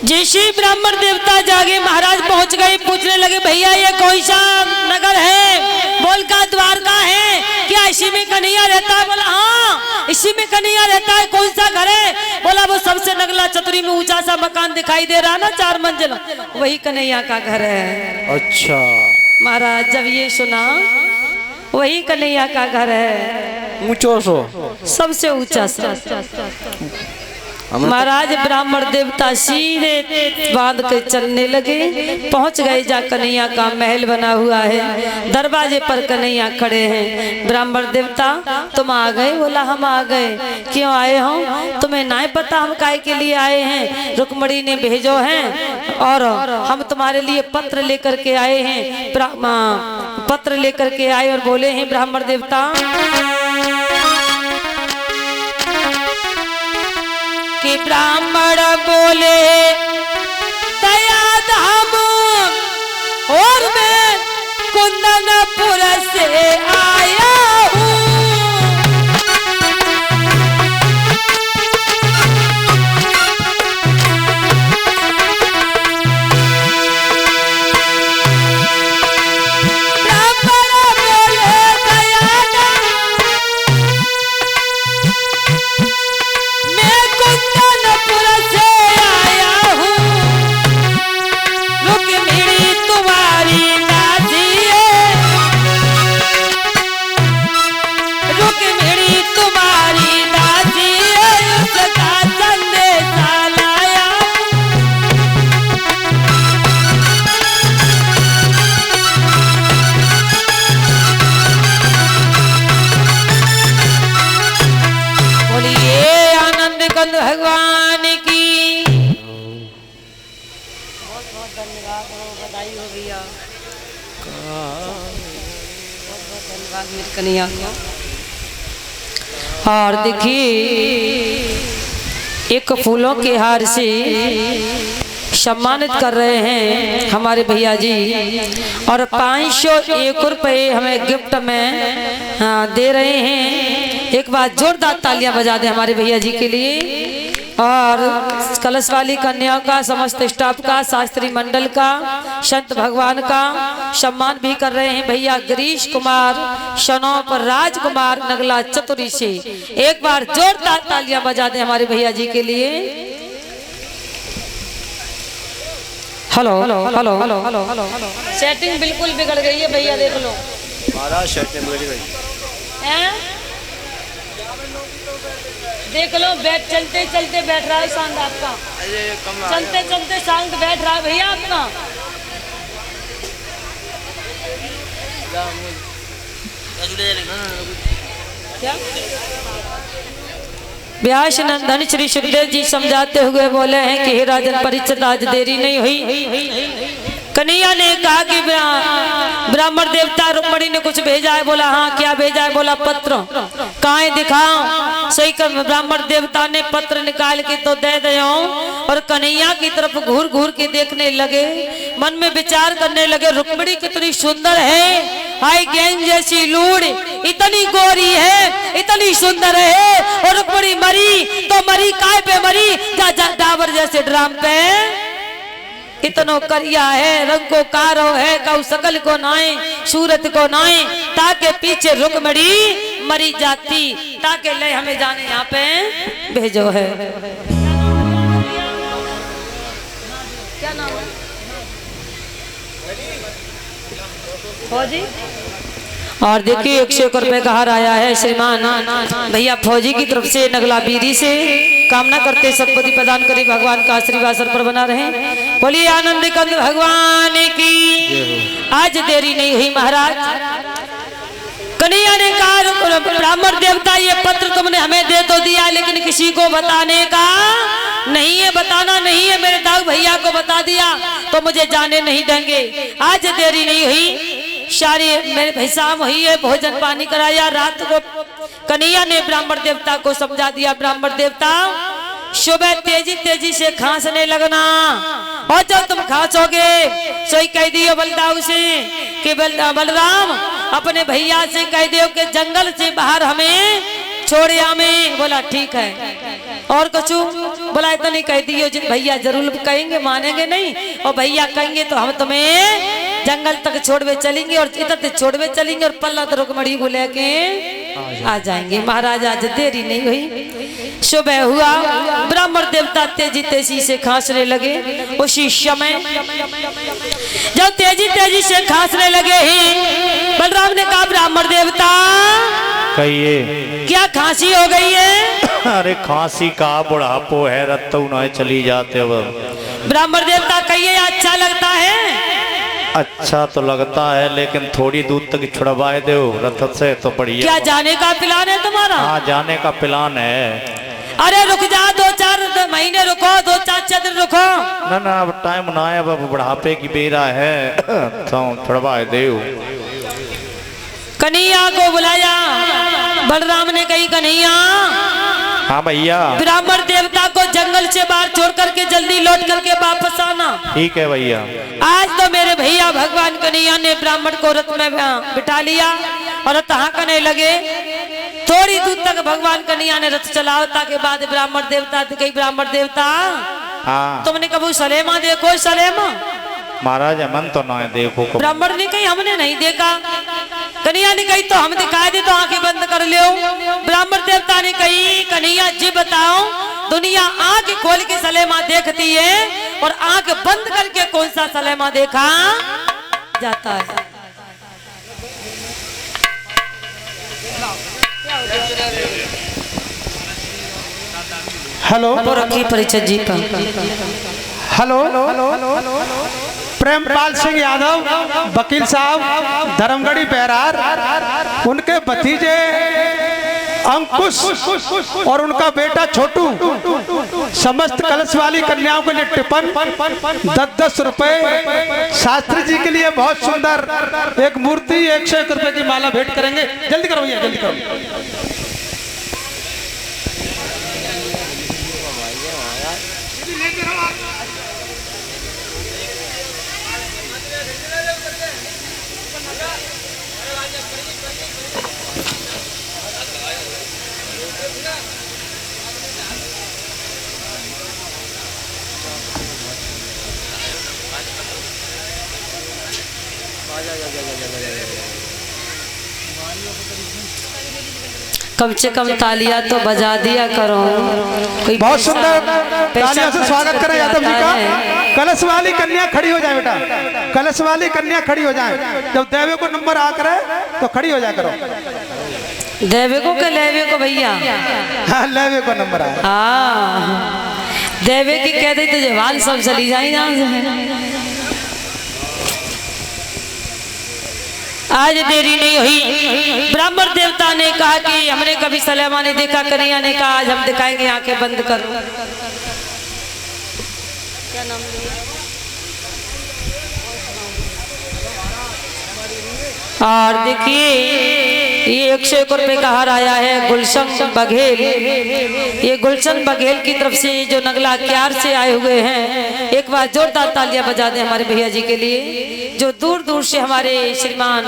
जैसे ब्राह्मण देवता जागे महाराज पहुंच गए, पूछने लगे भैया ये कौन सा नगर है? बोल का द्वारका है। क्या इसी में कन्हैया रहता है? बोला हाँ इसी में कन्हैया रहता है। कौन सा घर है? बोला वो सबसे नगला चतुरी में ऊंचा सा मकान दिखाई दे रहा ना 4 मंजिल, वही कन्हैया का घर है। अच्छा महाराज जब ये सुना वही कन्हैया का घर है, ऊंचो सो सबसे ऊंचा सा। महाराज ब्राह्मण देवता सीधे बांध के चलने लगे, पहुंच गए जा कन्हैया का महल बना हुआ है, दरवाजे पर कन्हैया खड़े हैं। ब्राह्मण देवता तुम आ गए? बोला हम आ गए। क्यों आए हो? तुम्हें ना पता हम काय के लिए आए हैं? रुक्मणी ने भेजो हैं और हम तुम्हारे लिए पत्र लेकर के आए हैं। पत्र लेकर के आए और बोले हैं ब्राह्मण देवता कि ब्राह्मण बोले दया धाम और मैं कुंदनपुर से आया हूँ। भगवान की बहुत बहुत धन्यवाद हो, बधाई हो भैया, बहुत बहुत धन्यवाद मेरी कन्हैया को। और देखिए एक फूलों के हार से सम्मानित कर रहे हैं हमारे भैया जी और 501 रुपये हमें गिफ्ट में दे रहे हैं। एक बार जोरदार तालियां बजा दें हमारे भैया जी के लिए। और कलश वाली कन्याओं का, समस्त स्टाफ का, शास्त्री मंडल का, संत भगवान का सम्मान भी कर रहे हैं भैया गिरीश कुमार शनौप राजकुमार नगला चतुरी से। एक बार जोरदार तालियां बजा दें हमारे भैया जी के लिए। Hello hello hello hello hello hello hello. Setting बिल्कुल बिगड़ गई है भैया, देख लो महाराज सेटिंग बिगड़ गई हैं? देख लो बैठ चलते चलते बैठ रहा है सांग आपका, चलते चलते सांग बैठ रहा है भैया आपका। क्या व्यास नंदन श्री सुखदेव जी समझाते हुए बोले हैं कि हे राजन परीक्षित आज देरी नहीं हुई। कन्हैया ने कहा कि ब्राह्मण देवता रुक्मणी ने कुछ भेजा है। बोला हाँ क्या भेजा है? बोला पत्र। कहाँ है दिखाओ। सही कर ब्राह्मण देवता ने पत्र निकाल के तो दे दिया और कन्हैया की तरफ घूर घूर के देखने लगे, मन में विचार करने लगे रुक्मणी कितनी सुंदर है, हाय गैंग जैसी लूड़, इतनी गोरी है, इतनी सुंदर है। और रुक्मणी मरी तो मरी काय पे मरी? डाबर जैसे ड्राम पे। इतनो करिया है, रंग को कारो है, कौ सकल को नाए, सूरत को नाए, ताके पीछे रुक्मणी मरी जाती, ताके ले हमें जाने यहाँ पे भेजो है। क्या नाम है? फौजी। और देखिए 101 रुपए का हार आया है श्रीमान भैया फौजी की तरफ से नगला बीरी से। कामना करते सद्बुद्धि प्रदान करे, भगवान का आशीर्वाद सर पर बना रहे। बोलिए आनंद कंद भगवान की। आज देरी नहीं हुई महाराज। कन्हैया ने कहा ब्राह्मण देवता ये पत्र तुमने हमें दे तो दिया, लेकिन किसी को बताने का नहीं है, बताना नहीं है। मेरे दाऊ भैया को बता दिया तो मुझे जाने नहीं देंगे। आज देरी नहीं हुई, सारी मेरे भाई शाम हुई है, भोजन पानी कराया। रात को कन्हैया ने ब्राह्मण देवता को समझा दिया, ब्राह्मण देवता सुबह तेजी तेजी से खांसने लगना, और जब तुम खांसोगे सोई कह दियो बलदाऊ से कि बलराम अपने भैया से कह दियो कि जंगल से बाहर हमें छोड़ या में। बोला ठीक है। और कुछ बोला इतना नहीं कह दियो भैया जरूर कहेंगे, मानेंगे नहीं, और भैया कहेंगे तो हम तुम्हें जंगल तक छोड़वे चलेंगे और इधर छोड़वे चलेंगे और पल्ला तो रुकमणी को लेके आ जाएंगे। महाराज आज देरी नहीं हुई। सुबह हुआ, ब्राह्मण देवता तेजी तेजी से खांसने लगे। उसी समय जब तेजी तेजी से खांसने लगे ही बलराम ने कहा ब्राह्मण देवता कहिए क्या खांसी हो गई है? अरे खांसी का बुढ़ापो है, रत न चली जाते वो। ब्राह्मण देवता कहिए अच्छा लगता है? अच्छा तो लगता है लेकिन थोड़ी दूर तक छुड़वाए दो रथ से तो बढ़िया। क्या जाने का प्लान है तुम्हारा? हाँ जाने का प्लान है। अरे रुक जा, 2-4 महीने रुको, 2-4 दिन रुको। ना अब टाइम ना है, अब बुढ़ापे की बेरा है तो छुड़वाए दो। कन्हैया को बुलाया। बलराम ने कही कन्हैया हाँ भैया ब्राह्मण देवता को जंगल से बाहर छोड़ करके जल्दी लौट करके वापस आना। ठीक है भैया। आज तो मेरे भैया भगवान कन्हैया ने ब्राह्मण को रथ में बिठा लिया और रथ हाँकने लगे। थोड़ी दूर तक भगवान कन्हैया ने रथ चलाओ ताकि बाद ब्राह्मण देवता कही ब्राह्मण देवता हाँ तुमने कभी सलेमा देखो? सलेमा महाराज मन तो ना देखो। ब्राह्मण ने कही हमने नहीं देखा। कन्हैया ने कही तो हम दिखाई दे तो आंखें बंद कर लो। ब्राह्मण देवता ने कही कन्हैया जी बताओ, दुनिया आंख खोल के सलेमा देखती है और आंख बंद करके कौन सा सलेमा देखा जाता है? हेलो रखी परिचय जी का। हेलो प्रेमपाल सिंह यादव वकील साहब धर्मगढ़ी बैरार, उनके भतीजे अंकुश और उनका बेटा छोटू समस्त कलश वाली कन्याओं के लिए टिफिन 10-10 रुपए, शास्त्री जी के लिए बहुत सुंदर एक मूर्ति 101 रुपए की माला भेंट करेंगे। जल्दी करो भैया जल्दी करो। कम से कम तालियां तो बजा दिया करो। कोई बहुत सुंदर तालियों से स्वागत करें यादव जी का। कलश वाली कन्या खड़ी हो जाए बेटा, कलश वाली कन्या खड़ी हो जाए। जब देवे को नंबर आ करे तो खड़ी हो जाए करो। देवे को के लेवे को भैया? हाँ लेवे को नंबर आया। हाँ देवे की कह दे तो जवान सब चली जाए यहाँ से। आज देरी नहीं हुई। ब्राह्मण देवता ने कहा कि हमने कभी सलेमा नहीं देखा। कन्हैया ने कहा आज हम दिखाएंगे, आंखें बंद कर। क्या नाम और देखिए ये 101 रुपए का हार आया है गुलशन बघेल। ये गुलशन बघेल की तरफ से जो नगला क्यार से आए हुए हैं, एक बार जोरदार तालियां बजा दें हमारे भैया जी के लिए जो दूर दूर से हमारे श्रीमान